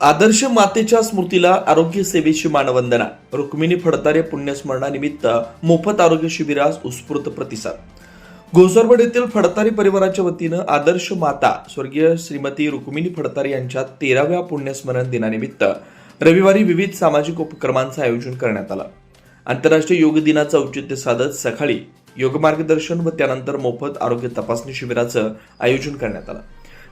आदर्श मातेच्या स्मृतीला आरोग्य सेवेची मानवंदना. रुक्मिणी फडतारे पुण्यस्मरणानिमित्त मोफत आरोग्य शिबिरास उत्स्फूर्त प्रतिसाद. घोसरवड येथील फडतारे परिवाराच्या वतीनं आदर्श माता स्वर्गीय श्रीमती रुक्मिणी फडतारे यांच्या 13व्या पुण्यस्मरण दिनानिमित्त रविवारी विविध सामाजिक उपक्रमांचं आयोजन करण्यात आलं. आंतरराष्ट्रीय योग दिनाचं औचित्य साधत सकाळी योग मार्गदर्शन व त्यानंतर मोफत आरोग्य तपासणी शिबिराचं आयोजन करण्यात आलं.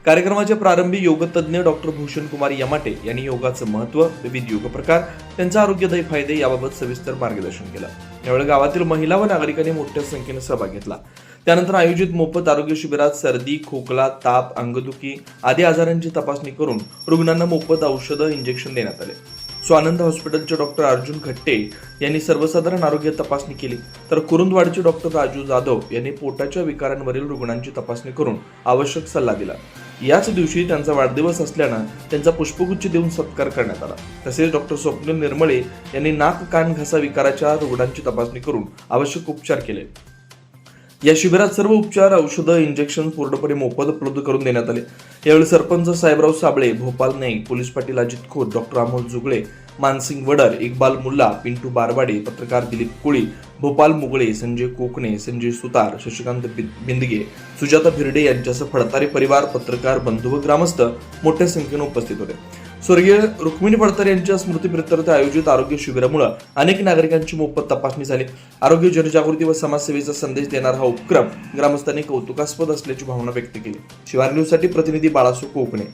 कार्यक्रमाच्या प्रारंभी योगतज्ञ डॉक्टर भूषण कुमार यमाटे यांनी योगाचं महत्त्व, विविध योग प्रकार, त्यांचे आरोग्यदायी फायदे याबाबत सविस्तर मार्गदर्शन केलं. यावेळी गावातील महिला व नागरिकांनी मोठ्या संख्येने सहभाग घेतला. त्यानंतर आयोजित मोफत आरोग्य शिबिरात सर्दी, खोकला, ताप, अंगदुखी आदी आजारांची तपासणी करून रुग्णांना मोफत औषधं, इंजेक्शन देण्यात आले. स्वानंद हॉस्पिटलचे डॉक्टर अर्जुन खट्टे यांनी सर्वसाधारण आरोग्य तपासणी केली, तर कुरुंदवाडचे डॉक्टर राजू जाधव यांनी पोटाच्या विकारांवरील रुग्णांची तपासणी करून आवश्यक सल्ला दिला. याच दिवशी त्यांचा वाढदिवस असल्यानं त्यांचा पुष्पगुच्छ देऊन सत्कार करण्यात आला. तसेच डॉक्टर स्वप्नील निर्मळे यांनी नाक, कान, घसा विकाराच्या रुग्णांची तपासणी करून आवश्यक उपचार केले. या शिबिरात सर्व उपचार, औषधं, इंजेक्शन पूर्णपणे मोफत उपलब्ध करून देण्यात आले. यावेळी सरपंच साहेबराव साबळे, भोपाल नाईक, पोलीस पाटील अजित खोत, डॉक्टर अमोल जुगळे, मानसिंग वडर, इक्बाल मुल्ला, पिंटू बारवाडे, पत्रकार दिलीप कोळी, भोपाल मुगळे, संजय कोकणे, संजय सुतार, शशिकांत बिंदगे, सुजाता भिरडे यांच्यासह फडतारे परिवार, पत्रकार, बंधू व ग्रामस्थ मोठ्या संख्येने उपस्थित होते. स्वर्गीय रुक्मिणी फडतारे यांच्या स्मृतीप्रित्यर्थ आयोजित आरोग्य शिबिरामुळे अनेक नागरिकांची मोफत तपासणी झाली. आरोग्य जनजागृती व समाजसेवेचा संदेश देणारा हा उपक्रम ग्रामस्थांनी कौतुकास्पद असल्याची भावना व्यक्त केली. शिवार न्यूजसाठी प्रतिनिधी बाळासो कोकणे.